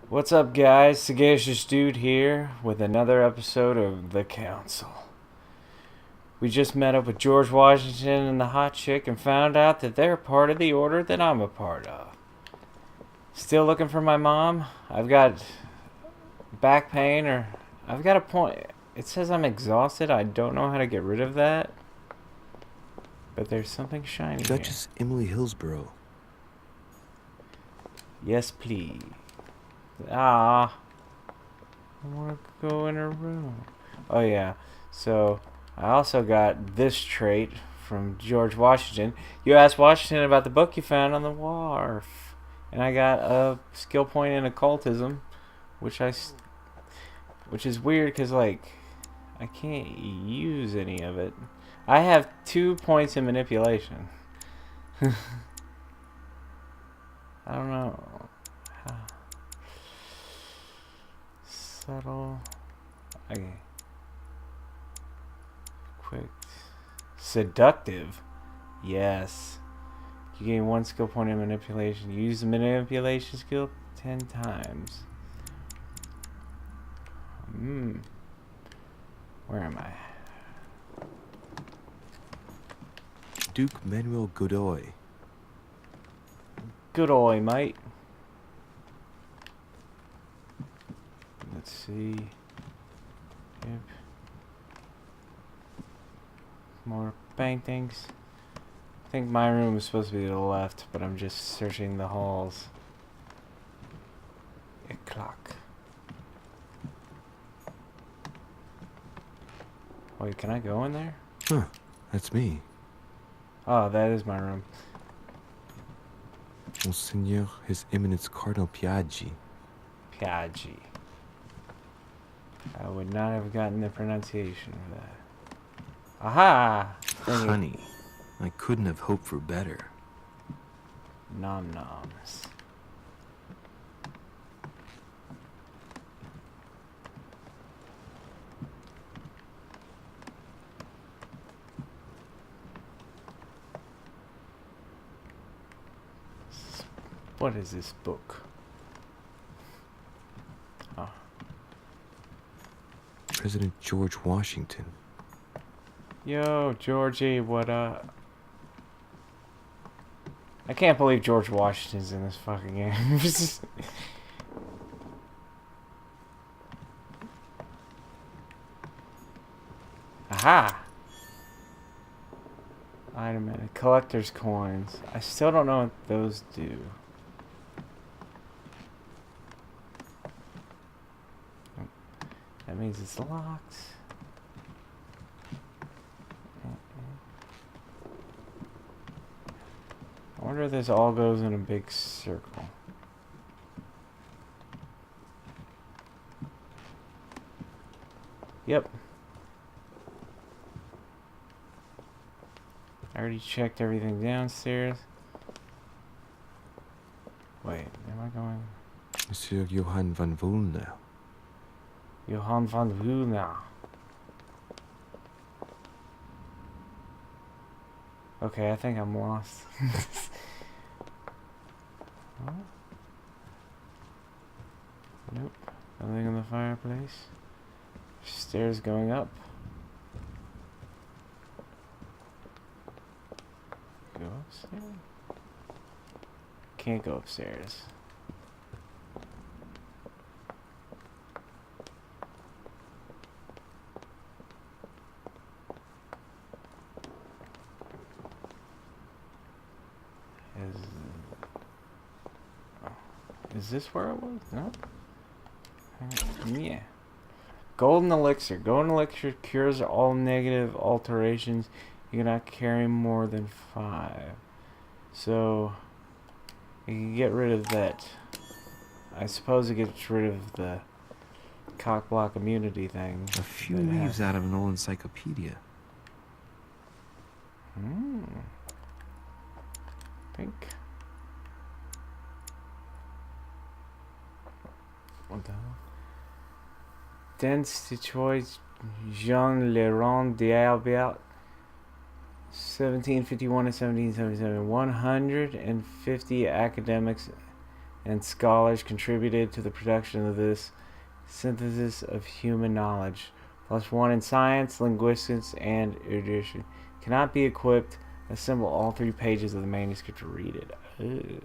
What's up, guys? Sagacious dude here with another episode of The Council. We just met up with George Washington and the hot chick and found out that they're part of the order that I'm a part of. Still looking for my mom? I've got back pain, or I've got a point. It says I'm exhausted. I don't know how to get rid of that. But there's something shiny here. Duchess Emily Hillsborough. Yes, please. I want to go in her room. Oh, yeah. So, I also got this trait from George Washington. You asked Washington about the book you found on the wharf. And I got a skill point in occultism, which is weird because, like, I can't use any of it. I have 2 points in manipulation. I don't know. Subtle. Okay. Quick. Seductive. Yes. You gain 1 skill point in manipulation. You use the manipulation skill 10 times. Where am I? Duke Manuel Godoy. Good oi, mate. Let's see. Yep. More paintings. I think my room is supposed to be to the left, but I'm just searching the halls. A clock. Wait, can I go in there? Huh, that's me. Oh, that is my room. Monseigneur His Eminence Cardinal Piaggi. Piaggi. I would not have gotten the pronunciation of that. Aha! Honey, I couldn't have hoped for better. Nom noms. What is this book? Oh. President George Washington. Yo, Georgie, what up? I can't believe George Washington's in this fucking game. Aha! Wait a minute. Collector's coins. I still don't know what those do. That means it's locked. I wonder if this all goes in a big circle. Yep. I already checked everything downstairs. Wait, am I going? Monsieur Johann van Volner. Johann van Wuna. Okay, I think I'm lost. What? Nope. Nothing in the fireplace. Stairs going up. Go upstairs? Can't go upstairs. Is this where it was? No. Yeah. Golden elixir. Golden elixir cures all negative alterations. You cannot carry more than 5. So you can get rid of that. I suppose it gets rid of the cock block immunity thing. A few leaves out of an old encyclopedia. Think. What the hell? Dense Detroit Jean Laurent d'Albert 1751 to 1777. 150 academics and scholars contributed to the production of this synthesis of human knowledge. +1 in science, linguistics, and erudition. Cannot be equipped. Assemble all 3 pages of the manuscript to read it. Ugh.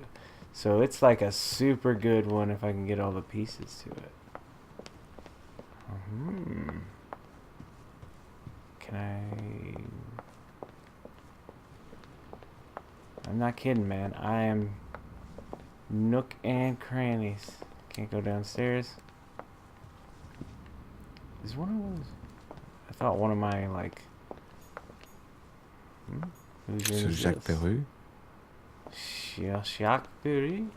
So it's like a super good one if I can get all the pieces to it. Can I... I'm not kidding, man. I am nook and crannies. Can't go downstairs. Is one of those... I thought one of my, like... Whose room Sir is Jacques this? Peru? Jacques Peru?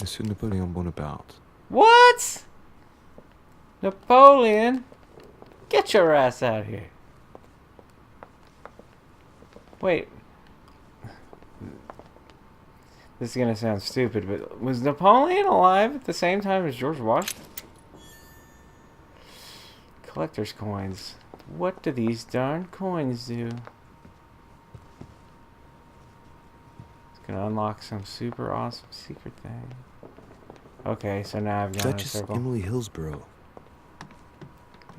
Monsieur Napoleon Bonaparte. What? Napoleon? Get your ass out here. Wait. This is gonna sound stupid, but was Napoleon alive at the same time as George Washington? Collector's coins. What do these darn coins do? It's gonna unlock some super awesome secret thing. Okay, so now I've gone in a Duchess circle. Emily Hillsborough.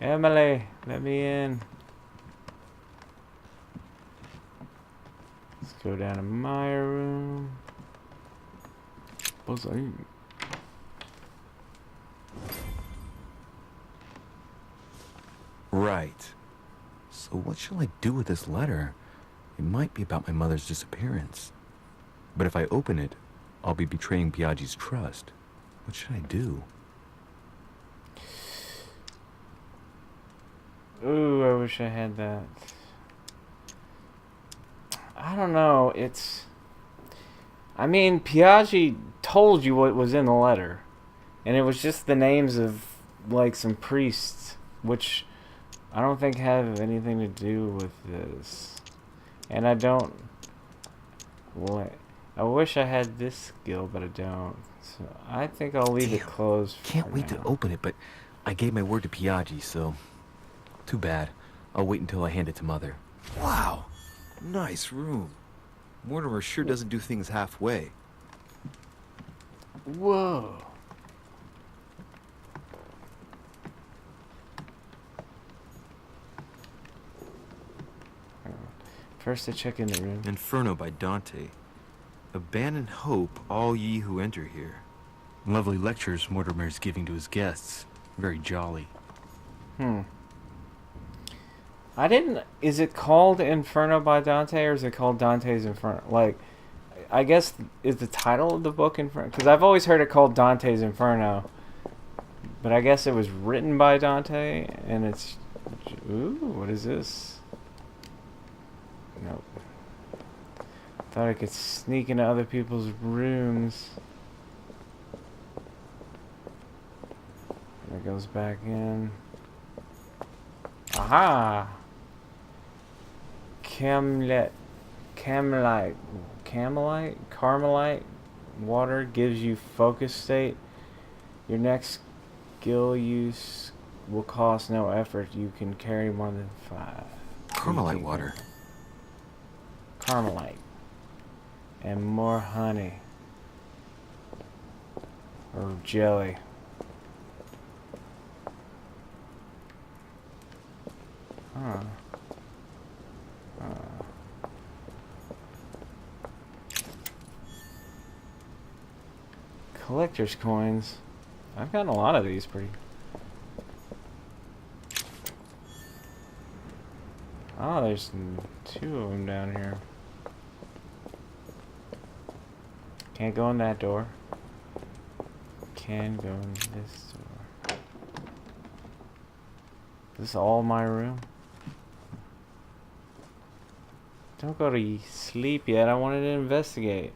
Emily, let me in. Let's go down to my room. What's that? Right. So what shall I do with this letter? It might be about my mother's disappearance. But if I open it, I'll be betraying Biaggi's trust. What should I do? Ooh, I wish I had that. I don't know, it's... I mean, Biaggi told you what was in the letter. And it was just the names of, like, some priests. Which I don't think have anything to do with this. And I don't... What? I wish I had this skill, but I don't. So I think I'll leave it Damn. closed Can't for wait now. to open it, but I gave my word to Biaggi, so... Too bad. I'll wait until I hand it to Mother. Wow. Nice room. Mortimer sure doesn't do things halfway. Whoa. First I check in the room. Inferno by Dante. Abandon hope, all ye who enter here. Lovely lectures Mortimer's giving to his guests. Very jolly. I didn't... Is it called Inferno by Dante, or is it called Dante's Inferno? Like, I guess, is the title of the book Inferno? Because I've always heard it called Dante's Inferno. But I guess it was written by Dante, and it's... Ooh, what is this? Nope. Thought I could sneak into other people's rooms. That goes back in. Aha! Carmelite water gives you focus state. Your next skill use will cost no effort. You can carry more than 5. Carmelite water. Carmelite. And more honey. Or jelly. Huh. Collector's coins. I've gotten a lot of these pretty. Oh, there's 2 of them down here. Can't go in that door. Can go in this door. Is this all my room? Don't go to sleep yet. I wanted to investigate.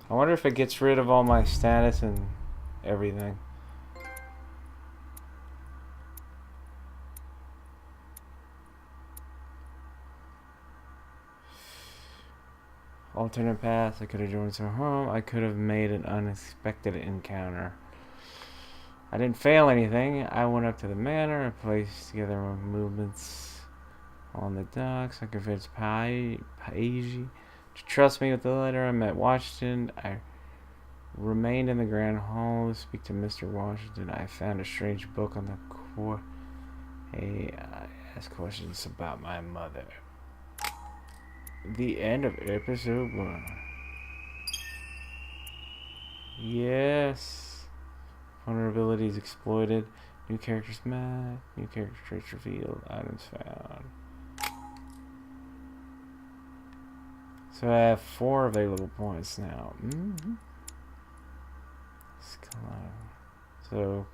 I wonder if it gets rid of all my status and everything. Alternate path. I could have joined some home. I could have made an unexpected encounter. I didn't fail anything. I went up to the manor and placed together my movements on the docks. I convinced Paige to trust me with the letter. I met Washington. I remained in the Grand Hall to speak to Mr. Washington. I found a strange book on the I asked questions about my mother. The end of episode 1. Yes. Vulnerabilities exploited. New characters met. New character traits revealed. Items found. So I have 4 available points now. So.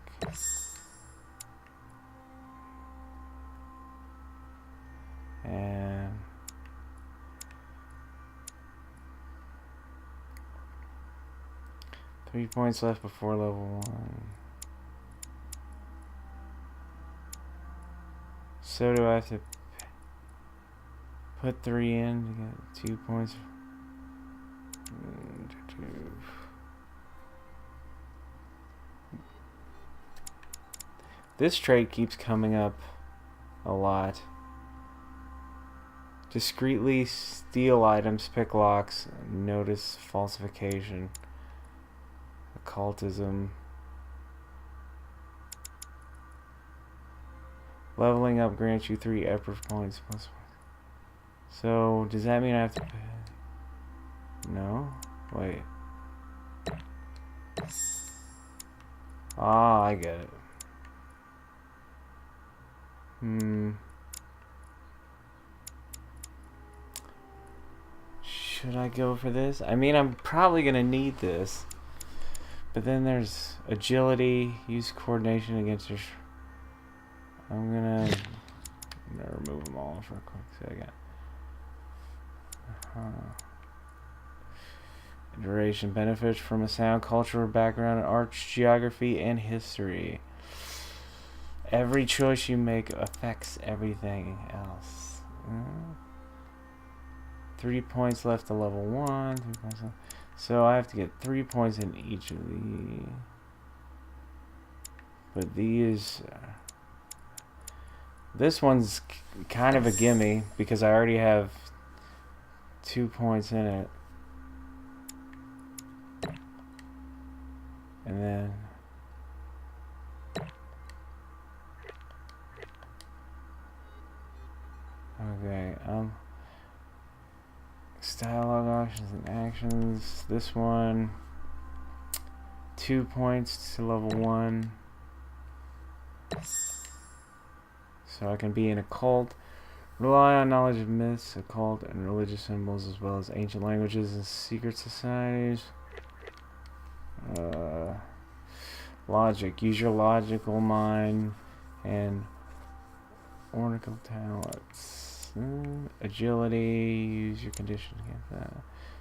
And. Three points left before level 1. So do I have to put 3 in to get 2 points? This trait keeps coming up a lot. Discreetly steal items, pick locks, notice falsification, occultism. Leveling up grants you 3 effort points plus 1. So, does that mean I have to pay? No? Wait. Ah, I get it. Should I go for this? I mean, I'm probably gonna need this. But then there's agility, use coordination against your... I'm gonna remove them all for a quick second. Duration benefits from a sound cultural background in arts, geography, and history. Every choice you make affects everything else. 3 points left to level 1. 3 points left. So I have to get 3 points in each of these. But these... this one's kind of a gimme because I already have 2 points in it. And then... okay, dialogue options and actions. This one, 2 points to level 1. So I can be in a cult. Rely on knowledge of myths, occult, and religious symbols, as well as ancient languages and secret societies. Logic. Use your logical mind and oracle talents. Agility. Use your condition to get that.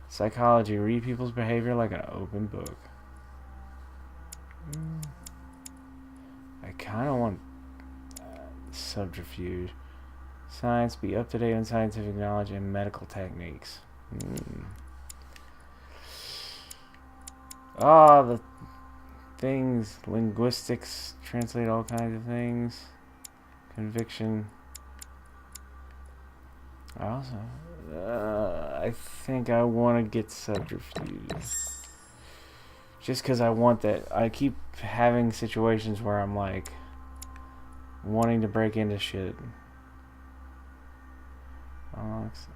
Psychology. Read people's behavior like an open book. I kind of want subterfuge. Science. Be up to date on scientific knowledge and medical techniques. The things. Linguistics. Translate all kinds of things. Conviction. I think I want to get subterfuge. Just because I want that. I keep having situations where I'm like wanting to break into shit. Unlocks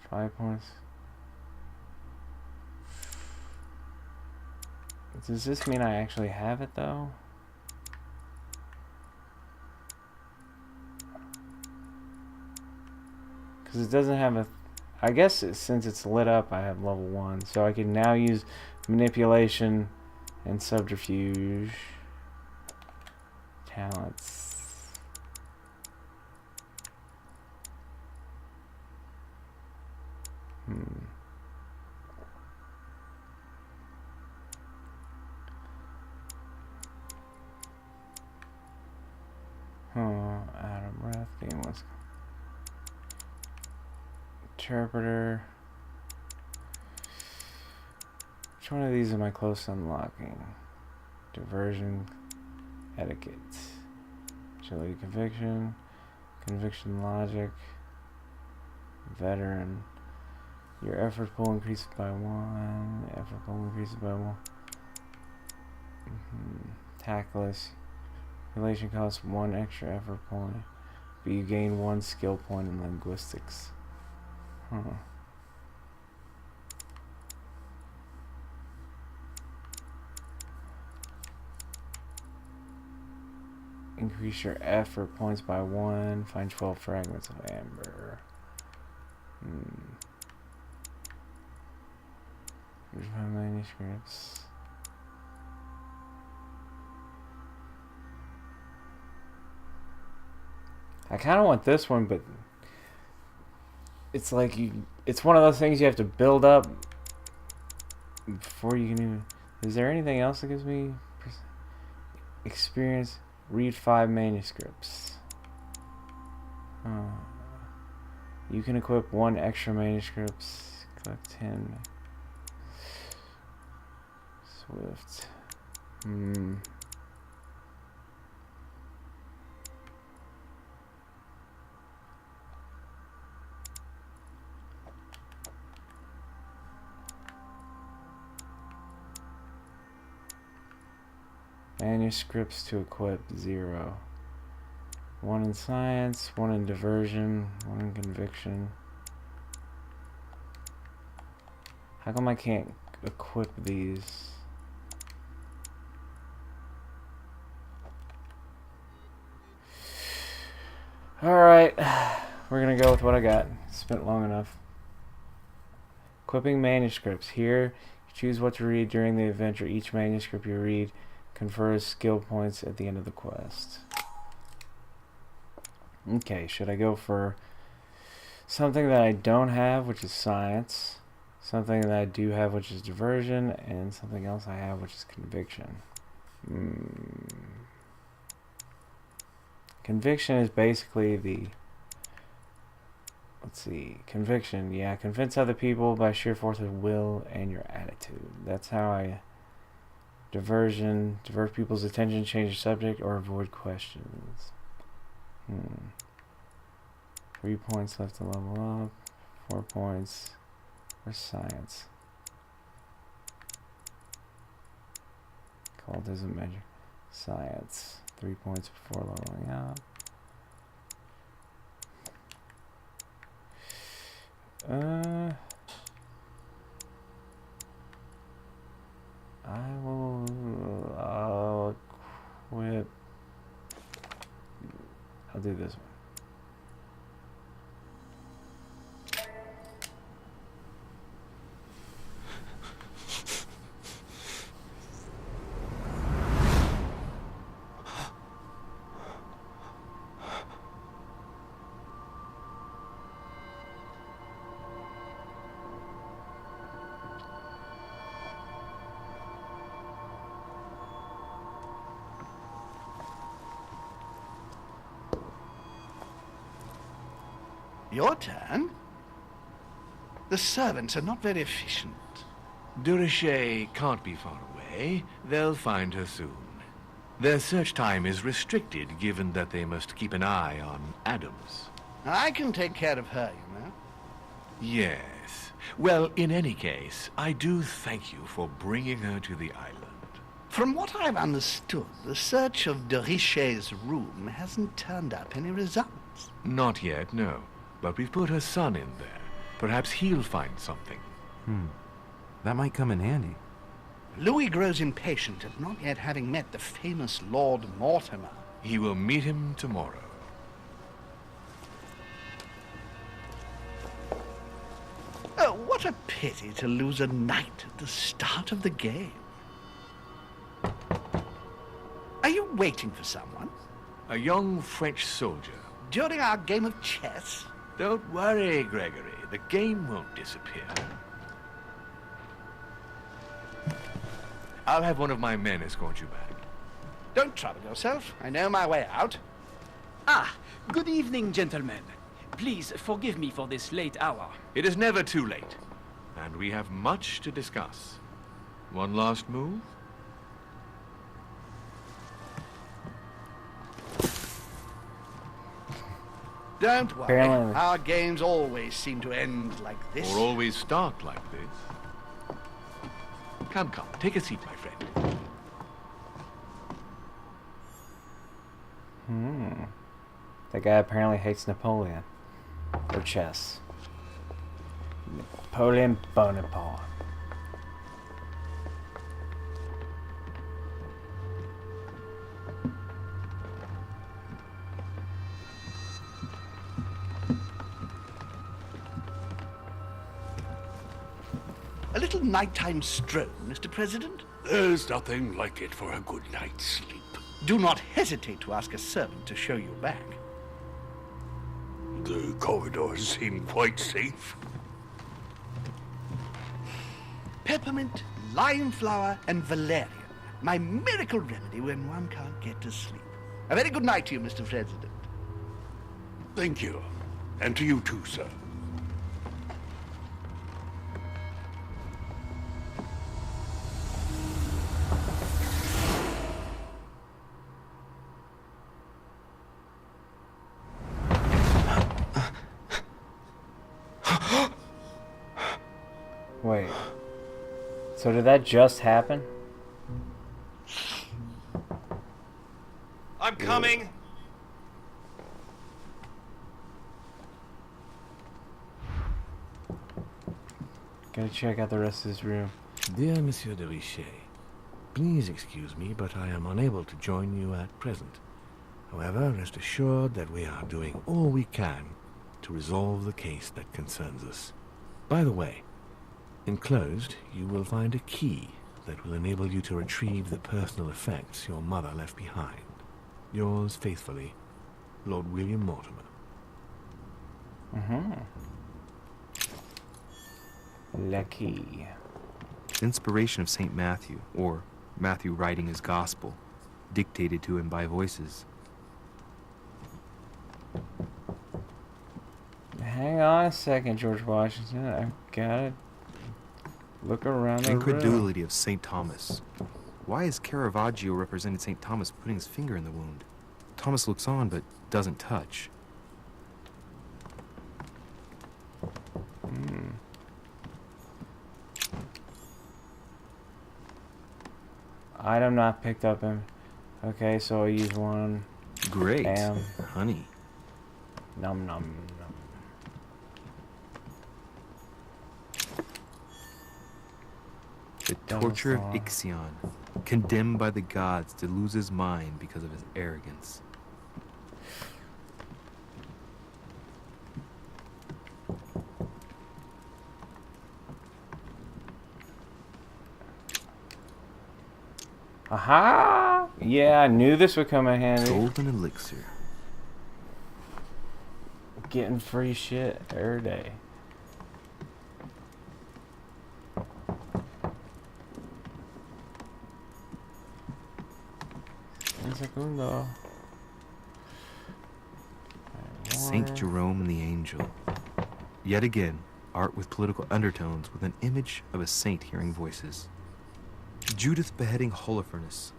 5 points. Does this mean I actually have it though? Because it doesn't have a... I guess since it's lit up, I have level 1. So I can now use manipulation and subterfuge. Talents. Out of breath. Game was... Interpreter. Which one of these am I close to unlocking? diversion, etiquette, agility, conviction, conviction logic, veteran. Your effort pool increases by 1. Effort pool increases by 1. Tactless. Relation costs 1 extra effort point, but you gain 1 skill point in linguistics. Huh. Increase your effort points by 1. Find 12 fragments of amber. Here's my manuscripts. I kind of want this one, but it's like it's one of those things you have to build up before you can even. Is there anything else that gives me experience? Read 5 manuscripts. You can equip 1 extra manuscripts. Collect 10. Swift. Manuscripts to equip 0. 1 in science, 1 in diversion, 1 in conviction. How come I can't equip these? Alright, we're gonna go with what I got. Spent long enough. Equipping manuscripts. Here, you choose what to read during the adventure. Each manuscript you read confers skill points at the end of the quest. Okay, should I go for something that I don't have, which is science, something that I do have, which is diversion, and something else I have, which is conviction? Conviction is basically the... Let's see. Conviction. Yeah, convince other people by sheer force of will and your attitude. That's how I... Diversion, divert people's attention, change the subject, or avoid questions. 3 points left to level up. 4 points for science. Cultism magic. Science. 3 points before leveling up. I'll quit. I'll do this one. Your turn? The servants are not very efficient. Durocher can't be far away. They'll find her soon. Their search time is restricted, given that they must keep an eye on Adams. I can take care of her, you know. Yes. Well, in any case, I do thank you for bringing her to the island. From what I've understood, the search of Durocher's room hasn't turned up any results. Not yet, no. But we've put her son in there. Perhaps he'll find something. That might come in handy. Louis grows impatient at not yet having met the famous Lord Mortimer. He will meet him tomorrow. Oh, what a pity to lose a knight at the start of the game. Are you waiting for someone? A young French soldier. During our game of chess? Don't worry, Gregory. The game won't disappear. I'll have one of my men escort you back. Don't trouble yourself. I know my way out. Ah, good evening, gentlemen. Please forgive me for this late hour. It is never too late, and we have much to discuss. One last move? Don't worry. Apparently. Our games always seem to end like this. Or always start like this. Come, come, take a seat, my friend. That guy apparently hates Napoleon. Or chess. Napoleon Bonaparte. A little nighttime stroll, Mr. President? There's nothing like it for a good night's sleep. Do not hesitate to ask a servant to show you back. The corridors seem quite safe. Peppermint, lime flower, and valerian. My miracle remedy when one can't get to sleep. A very good night to you, Mr. President. Thank you. And to you too, sir. Wait. So did that just happen? I'm coming. Gotta check out the rest of this room. Dear Monsieur de Richet, please excuse me, but I am unable to join you at present. However, rest assured that we are doing all we can to resolve the case that concerns us. By the way, enclosed, you will find a key that will enable you to retrieve the personal effects your mother left behind. Yours faithfully, Lord William Mortimer. Lucky. Inspiration of St. Matthew, or Matthew writing his gospel, dictated to him by voices. Hang on a second, George Washington. I've gotta look around the room. Incredulity of St. Thomas. Why is Caravaggio represented St. Thomas putting his finger in the wound? Thomas looks on but doesn't touch. Item not picked up in. Okay, so I'll use one. Great. Bam. Honey. Num num num. The torture of Ixion, condemned by the gods to lose his mind because of his arrogance. Aha! Yeah, I knew this would come in handy. Golden elixir. Getting free shit every day. Un segundo. Saint Jerome and the Angel. Yet again, art with political undertones with an image of a saint hearing voices. Judith beheading Holofernes.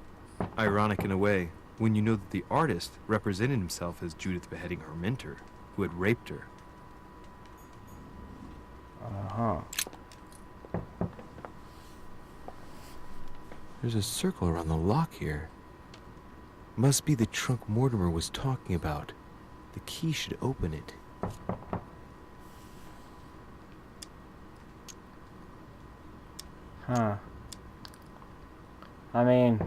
Ironic in a way, when you know that the artist represented himself as Judith beheading her mentor, who had raped her. Uh-huh. There's a circle around the lock here. Must be the trunk Mortimer was talking about. The key should open it. Huh. I mean,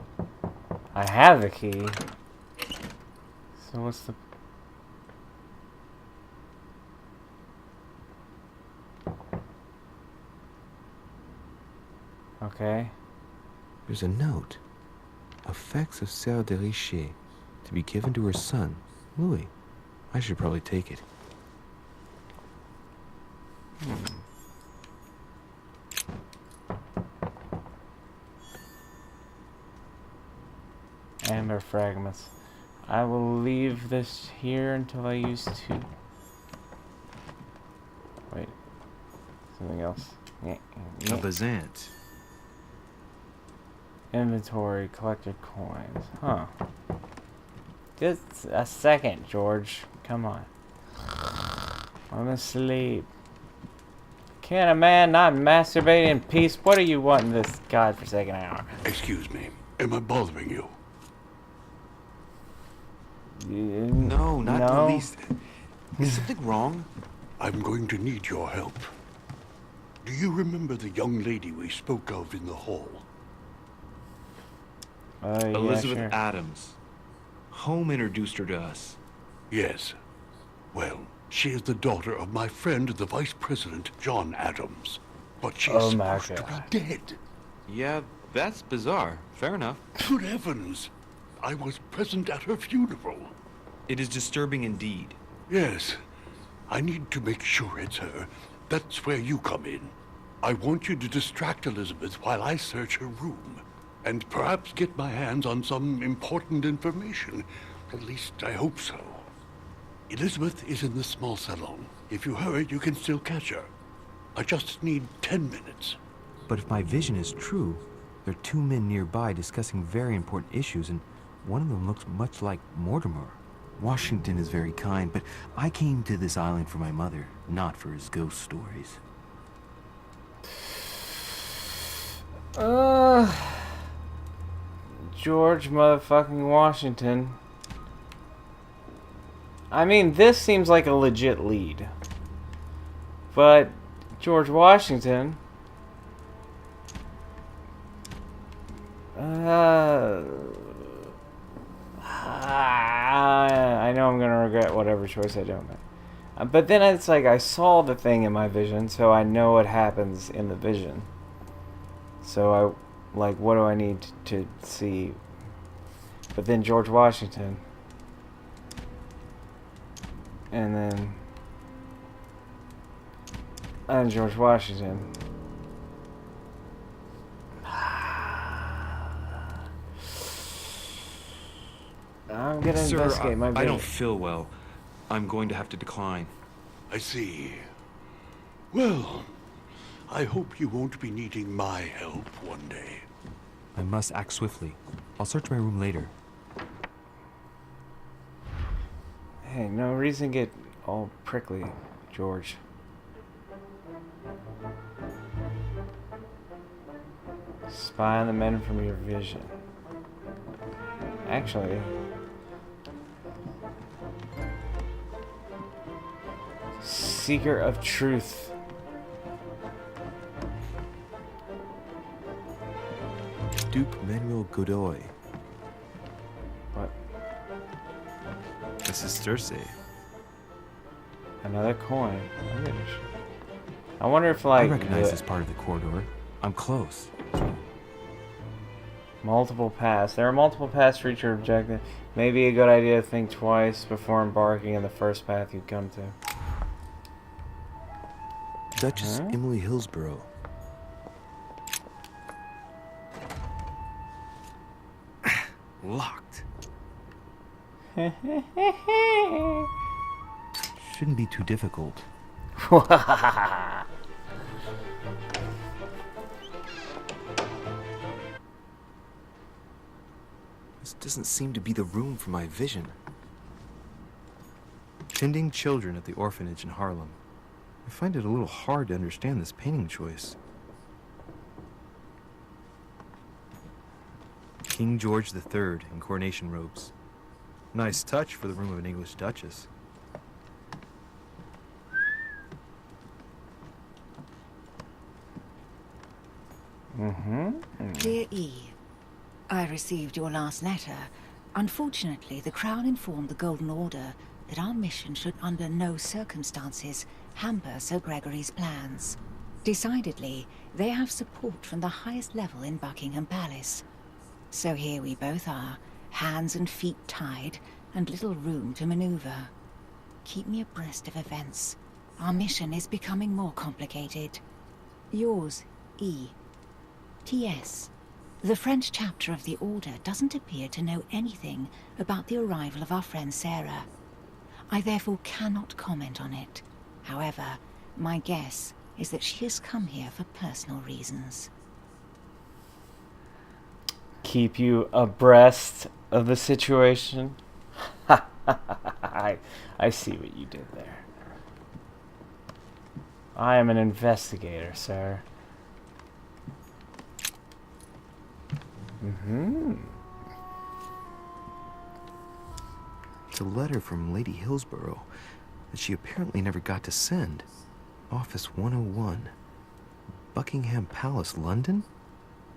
I have the key. So what's the... Okay. There's a note. Effects of Sœur de Richet, to be given to her son, Louis. I should probably take it. Amber fragments. I will leave this here until I use two. Wait. Something else. A Bazant. Inventory, collected coins. Huh. Just a second, George. Come on. I'm asleep. Can a man not masturbate in peace? What are you wanting this godforsaken hour? Excuse me. Am I bothering you? No, not in the No. least. Is something wrong? I'm going to need your help. Do you remember the young lady we spoke of in the hall? Oh, yeah, Elizabeth sure. Adams. Home introduced her to us. Yes. Well, she is the daughter of my friend, the Vice President, John Adams. But she is Oh my supposed to God. be dead. Yeah, that's bizarre. Fair enough. Good heavens! I was present at her funeral. It is disturbing indeed. Yes. I need to make sure it's her. That's where you come in. I want you to distract Elizabeth while I search her room. And perhaps get my hands on some important information. At least I hope so. Elizabeth is in the small salon. If you hurry, you can still catch her. I just need 10 minutes. But if my vision is true, there are two men nearby discussing very important issues, and one of them looks much like Mortimer. Washington is very kind, but I came to this island for my mother, not for his ghost stories. George motherfucking Washington. I mean, this seems like a legit lead. But George Washington... I know I'm gonna regret whatever choice I don't make. But then it's like I saw the thing in my vision, so I know what happens in the vision. So what do I need to see? But then George Washington. And then... And George Washington. I'm gonna investigate my I vision. don't feel well. I'm going to have to decline. I see. Well, I hope you won't be needing my help one day. I must act swiftly. I'll search my room later. Hey, no reason to get all prickly, George. Spy on the men from your vision. Actually... Seeker of truth. Duke Manuel Godoy. What? This is Circe. Another coin. I wonder if, like, I recognize this part of the corridor. I'm close. multiple paths. There are multiple paths for each objective. Maybe a good idea to think twice before embarking in the first path you come to. Duchess Emily Hillsborough. Locked. Shouldn't be too difficult. This doesn't seem to be the room for my vision. Tending children at the orphanage in Harlem. I find it a little hard to understand this painting choice. King George III in coronation robes. Nice touch for the room of an English duchess. Dear Eve, I received your last letter. Unfortunately, the Crown informed the Golden Order that our mission should under no circumstances hamper Sir Gregory's plans. Decidedly, they have support from the highest level in Buckingham Palace. So here we both are, hands and feet tied, and little room to maneuver. Keep me abreast of events. Our mission is becoming more complicated. Yours, E. T.S. The French chapter of the Order doesn't appear to know anything about the arrival of our friend Sarah. I therefore cannot comment on it. However, my guess is that she has come here for personal reasons. Keep you abreast of the situation. I see what you did there. I am an investigator, sir. It's a letter from Lady Hillsborough that she apparently never got to send. Office 101. Buckingham Palace, London?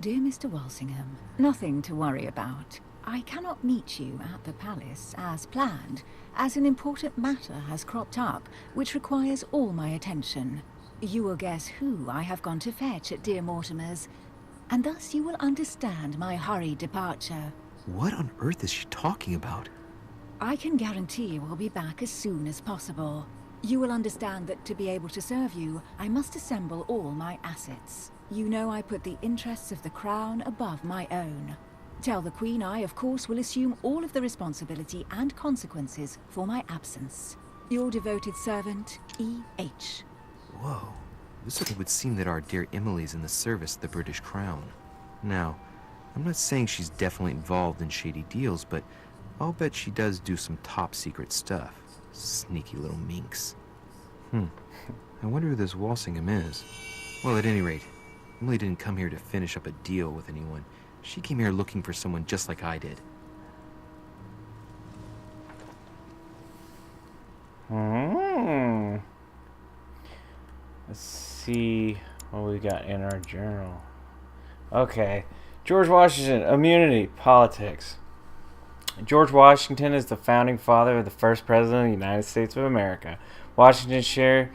Dear Mr. Walsingham, nothing to worry about. I cannot meet you at the palace as planned, as an important matter has cropped up, which requires all my attention. You will guess who I have gone to fetch at dear Mortimer's, and thus you will understand my hurried departure. What on earth is she talking about? I can guarantee we'll be back as soon as possible. You will understand that to be able to serve you, I must assemble all my assets. You know I put the interests of the crown above my own. Tell the Queen I, of course, will assume all of the responsibility and consequences for my absence. Your devoted servant, E.H. Whoa. This would seem that our dear Emily's in the service of the British Crown. Now, I'm not saying she's definitely involved in shady deals, but I'll bet she does do some top-secret stuff. Sneaky little minx. I wonder who this Walsingham is. Well, at any rate, Emily didn't come here to finish up a deal with anyone. She came here looking for someone just like I did. Let's see what we got in our journal. Okay. George Washington, immunity, politics. George Washington is the founding father of the first president of the United States of America. Washington shared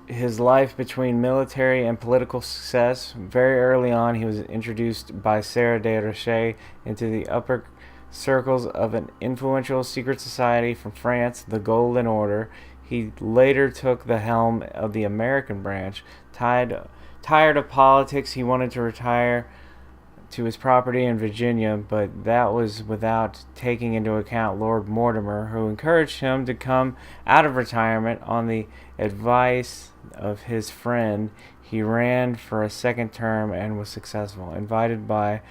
his life between military and political success. Very early on, he was introduced by Sarah de Roche into the upper circles of an influential secret society from France, the Golden Order. He later took the helm of the American branch. Tired of politics, he wanted to retire to his property in Virginia, but that was without taking into account Lord Mortimer, who encouraged him to come out of retirement. On the advice of his friend, he ran for a second term and was successful. Invited by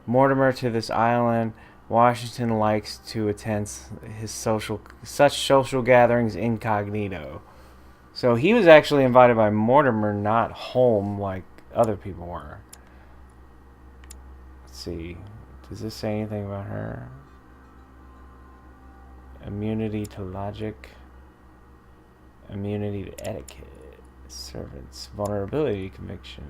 Mortimer to this island, Washington likes to attend such social gatherings incognito. So he was actually invited by Mortimer, not home like other people were. See, does this say anything about her? Immunity to logic, immunity to etiquette, servants, vulnerability, conviction.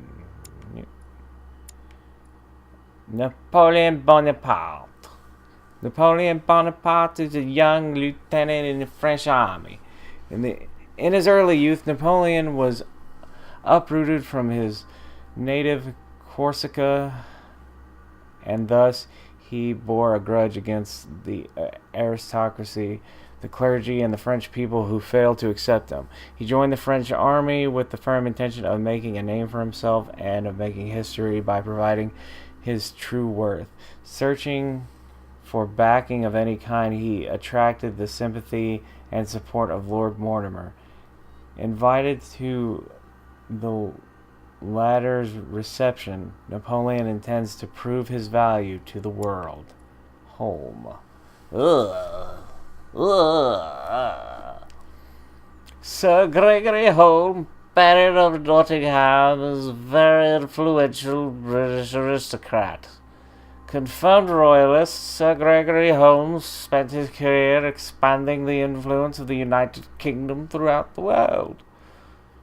Napoleon Bonaparte. Napoleon Bonaparte is a young lieutenant in the French army. In his early youth, Napoleon was uprooted from his native Corsica, and thus he bore a grudge against the aristocracy, the clergy, and the French people who failed to accept him. He joined the French army with the firm intention of making a name for himself and of making history by providing his true worth. Searching for backing of any kind, he attracted the sympathy and support of Lord Mortimer. Invited to the latter's reception, Napoleon intends to prove his value to the world. Home. Sir Gregory Home, Baron of Nottingham, is a very influential British aristocrat. Confirmed royalist, Sir Gregory Holmes spent his career expanding the influence of the United Kingdom throughout the world.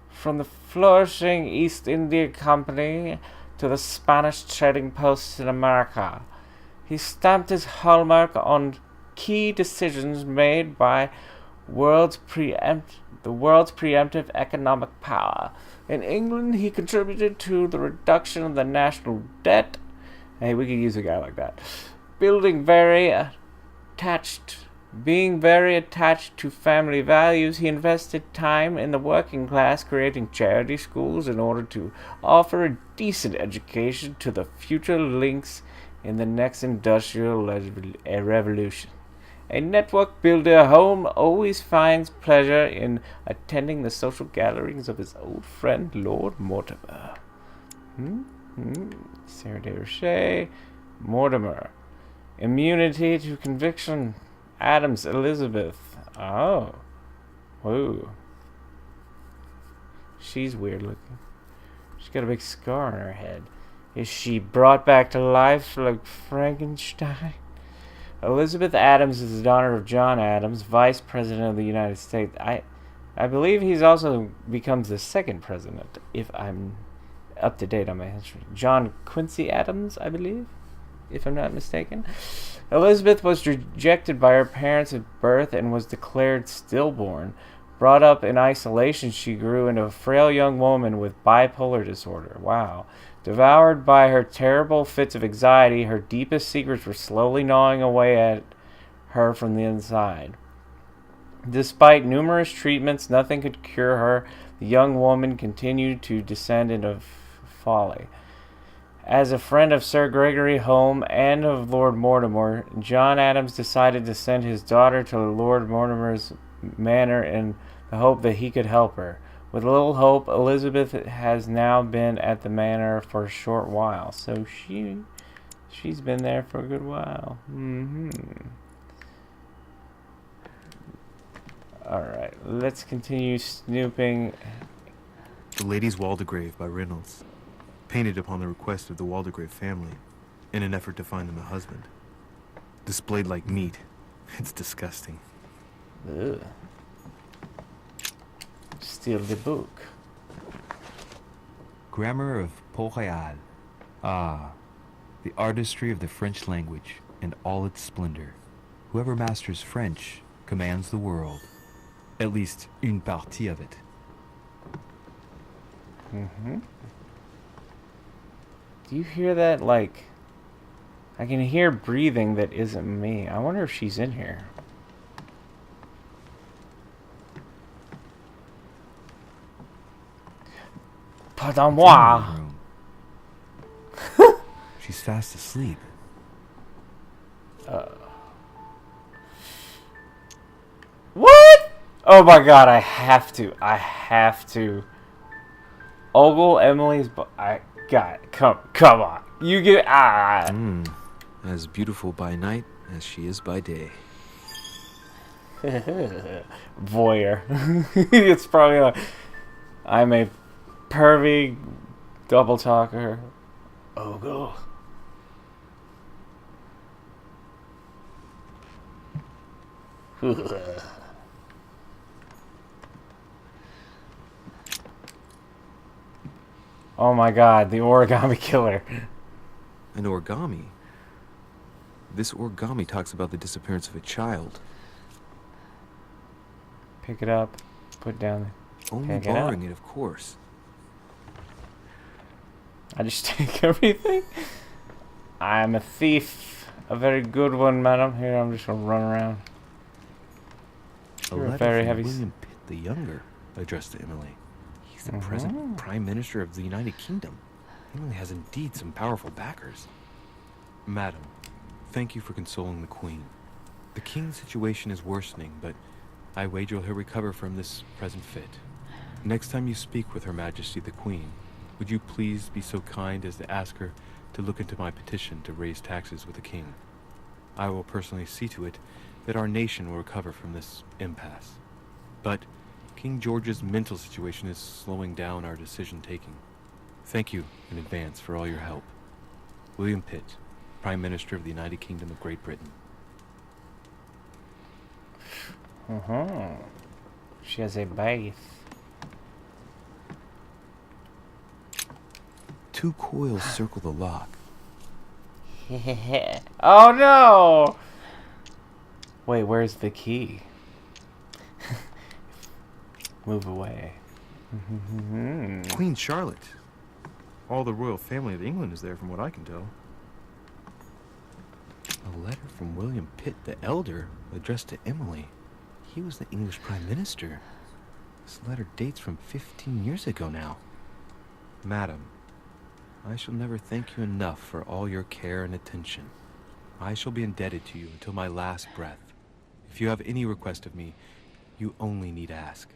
From the flourishing East India Company to the Spanish trading posts in America, he stamped his hallmark on key decisions made by the world's preemptive economic power. In England, he contributed to the reduction of the national debt. Hey, we could use a guy like that. Being very attached to family values, he invested time in the working class, creating charity schools in order to offer a decent education to the future links in the next industrial revolution. A network builder, Home always finds pleasure in attending the social gatherings of his old friend Lord Mortimer. Sarah de Roche, Mortimer. Immunity to conviction. Adams, Elizabeth. Oh. Whoa. She's weird looking. She's got a big scar on her head. Is she brought back to life like Frankenstein? Elizabeth Adams is the daughter of John Adams, Vice President of the United States. I believe he's also becomes the second president, if I'm up to date on my history. John Quincy Adams, I believe, if I'm not mistaken. Elizabeth was rejected by her parents at birth and was declared stillborn. Brought up in isolation, she grew into a frail young woman with bipolar disorder. Wow. Devoured by her terrible fits of anxiety, her deepest secrets were slowly gnawing away at her from the inside. Despite numerous treatments, nothing could cure her. The young woman continued to descend into folly. As a friend of Sir Gregory Home and of Lord Mortimer, John Adams decided to send his daughter to Lord Mortimer's manor in the hope that he could help her. With little hope, Elizabeth has now been at the manor for a short while, so she's been there for a good while. Alright, let's continue snooping. The Lady's Waldegrave by Reynolds, painted upon the request of the Waldegrave family, in an effort to find them a husband. Displayed like meat. It's disgusting. Ugh. Steal the book. Grammar of Port-Royal. Ah, the artistry of the French language and all its splendor. Whoever masters French commands the world. At least, une partie of it. Do you hear that? Like, I can hear breathing that isn't me. I wonder if she's in here. Pardon-moi. She's fast asleep. What? Oh my god, I have to. Ogle, Emily's... I got it. Come on. You get... As beautiful by night as she is by day. Voyeur. It's probably like... I'm a pervy double talker. Ogle. Oh my god, the origami killer. An origami? This origami talks about the disappearance of a child. Pick it up. Put it down. Only Pick it up. borrowing it, of course. I just take everything? I'm a thief. A very good one, madam. Here, I'm just gonna run around. A You're letter very from heavy. William Pitt the Younger, addressed to Emily. He's the present Prime Minister of the United Kingdom. Emily has indeed some powerful backers. Madam, thank you for consoling the Queen. The King's situation is worsening, but I wager he'll recover from this present fit. Next time you speak with Her Majesty the Queen, would you please be so kind as to ask her to look into my petition to raise taxes with the King? I will personally see to it that our nation will recover from this impasse. But King George's mental situation is slowing down our decision-taking. Thank you in advance for all your help. William Pitt, Prime Minister of the United Kingdom of Great Britain. She has a bath. 2 coils circle the lock. Oh no! Wait, where's the key? Move away. Queen Charlotte. All the royal family of England is there from what I can tell. A letter from William Pitt the Elder addressed to Emily. He was the English Prime Minister. This letter dates from 15 years ago now. Madam, I shall never thank you enough for all your care and attention. I shall be indebted to you until my last breath. If you have any request of me, you only need ask.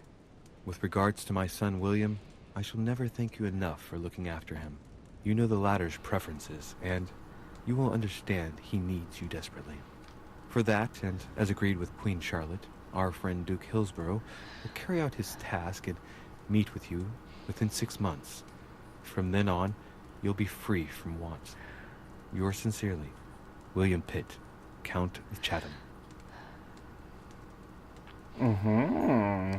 With regards to my son William, I shall never thank you enough for looking after him. You know the latter's preferences, and you will understand he needs you desperately. For that, and as agreed with Queen Charlotte, our friend Duke Hillsborough will carry out his task and meet with you within 6 months. From then on, you'll be free from want. Yours sincerely, William Pitt, Count of Chatham. Mm-hmm.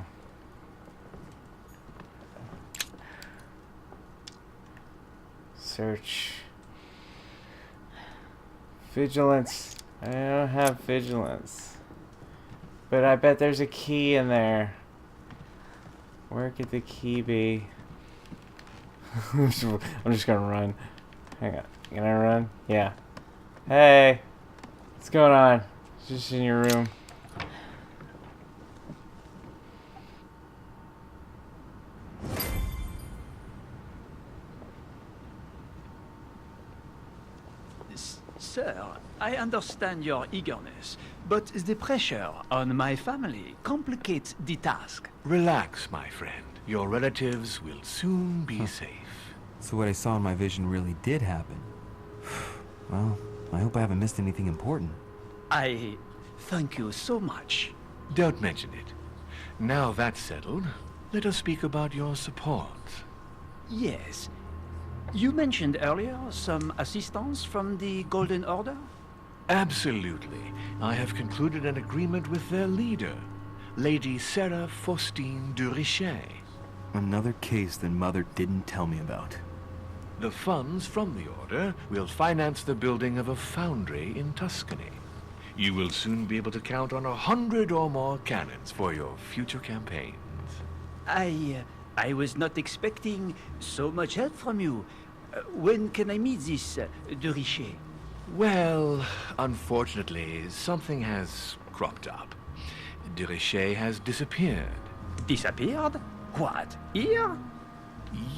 Search. Vigilance. I don't have vigilance. But I bet there's a key in there. Where could the key be? I'm just gonna run. Hang on. Can I run? Yeah. Hey. What's going on? Just in your room. Sir, I understand your eagerness, but the pressure on my family complicates the task. Relax, my friend. Your relatives will soon be safe. So what I saw in my vision really did happen. Well, I hope I haven't missed anything important. I thank you so much. Don't mention it. Now that's settled, let us speak about your support. Yes. You mentioned earlier some assistance from the Golden Order? Absolutely. I have concluded an agreement with their leader, Lady Sarah Faustine de Richet. Another case that Mother didn't tell me about. The funds from the order will finance the building of a foundry in Tuscany. You will soon be able to count on 100 or more cannons for your future campaigns. I was not expecting so much help from you. When can I meet this de Richet? Well, unfortunately, something has cropped up. De Richet has disappeared. Disappeared? What? Here?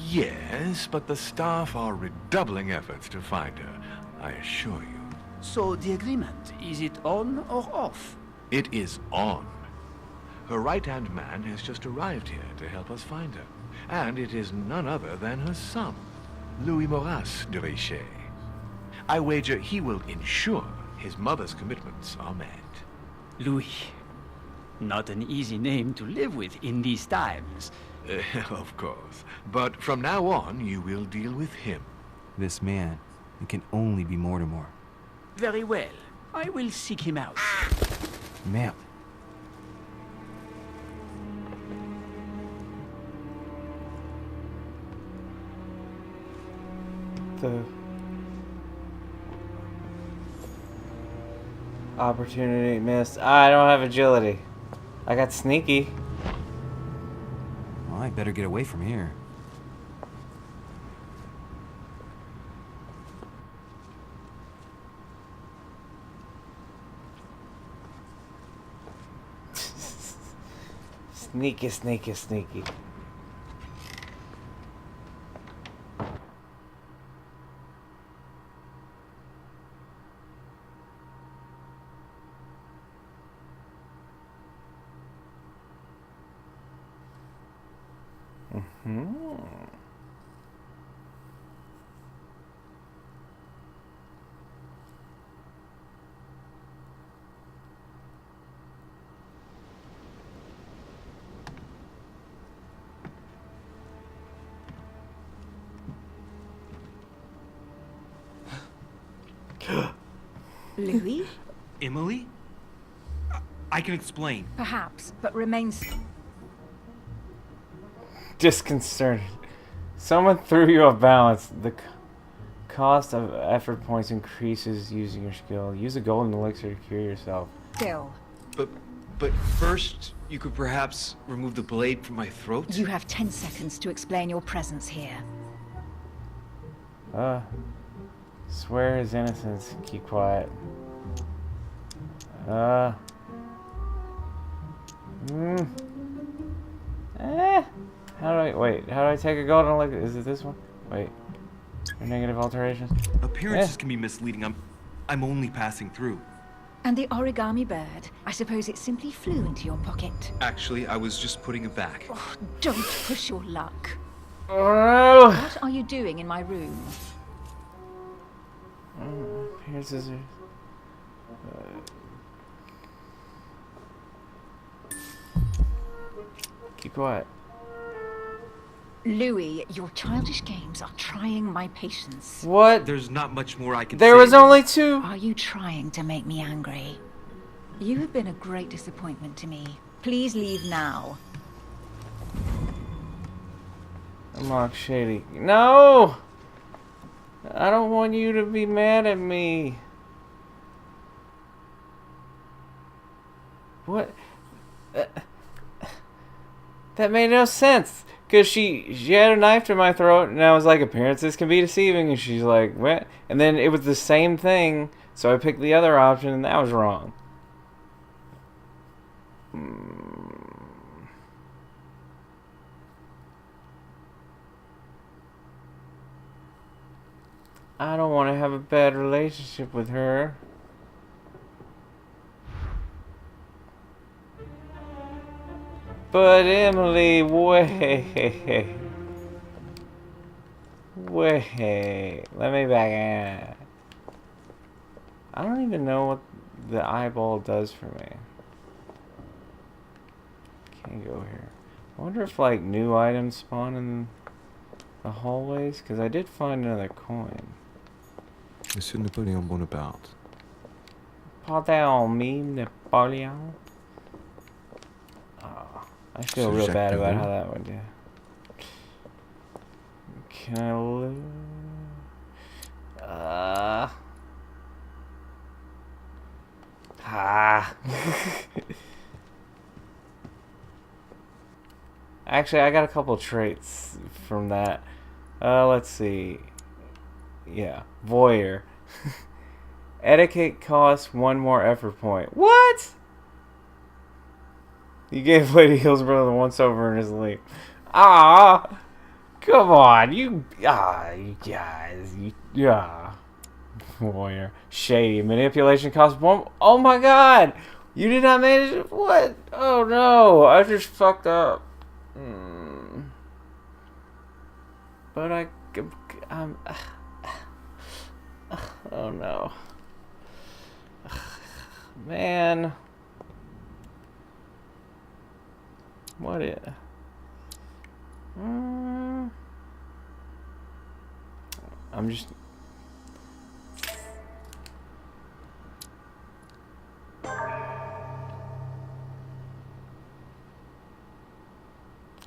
Yes, but the staff are redoubling efforts to find her, I assure you. So the agreement, is it on or off? It is on. Her right-hand man has just arrived here to help us find her. And it is none other than her son, Louis Maurice de Richet. I wager he will ensure his mother's commitments are met. Louis. Not an easy name to live with in these times. Of course. But from now on, you will deal with him. This man, it can only be Mortimer. Very well. I will seek him out. Ma'am. The opportunity missed. I don't have agility. I got sneaky. Well, I better get away from here. Sneaky, sneaky, sneaky. Louis? Emily? I can explain. Perhaps, but remains... Disconcerted. Someone threw you off balance. The cost of effort points increases using your skill. Use a golden elixir to cure yourself. Still, But first, you could perhaps remove the blade from my throat? you have 10 seconds to explain your presence here. Swear his innocence. Keep quiet. How do I wait? How do I take a golden elixir? Is it this one? Wait. Or negative alterations? Appearances can be misleading. I'm only passing through. And the origami bird? I suppose it simply flew into your pocket. Actually, I was just putting it back. Oh, don't push your luck. Oh no! What are you doing in my room? Appearances are... Keep quiet. Louis, your childish games are trying my patience. What? There's not much more I can say. There was only 2. Are you trying to make me angry? You have been a great disappointment to me. Please leave now. Unlock Shady. No! I don't want you to be mad at me. What? That made no sense. Because she had a knife to my throat, and I was like, appearances can be deceiving. And she's like, what? And then it was the same thing, so I picked the other option, and that was wrong. I don't want to have a bad relationship with her. But Emily, wait. Wait. Let me back in. I don't even know what the eyeball does for me. Can't go here. I wonder if like new items spawn in the hallways? Because I did find another coin. Monsieur Napoleon Bonaparte. Pardon me, Napoleon. Oh, I feel real Jacques bad about Delors? how that went, yeah. Can I live? Actually, I got a couple traits from that. Let's see. Yeah, voyeur. Etiquette costs 1 more effort point. What? You gave Lady Hillsborough the once over in his leap. Ah, come on, you guys, Voyeur. Shady. Manipulation costs 1. Oh my god! You did not manage it? What? Oh no, I just fucked up. But I'm oh no. Man. What is... I'm just...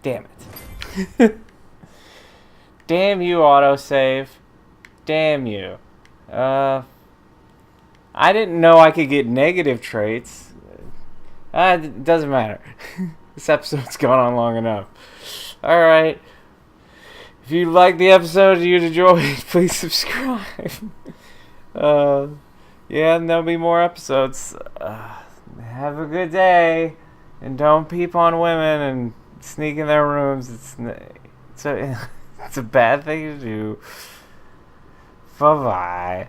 Damn it. Damn you, autosave. Damn you. I didn't know I could get negative traits. It doesn't matter. This episode's gone on long enough. Alright. If you liked the episode and you enjoyed it, please subscribe. Yeah, and there'll be more episodes. Have a good day. And don't peep on women and sneak in their rooms. It's a bad thing to do. Bye-bye.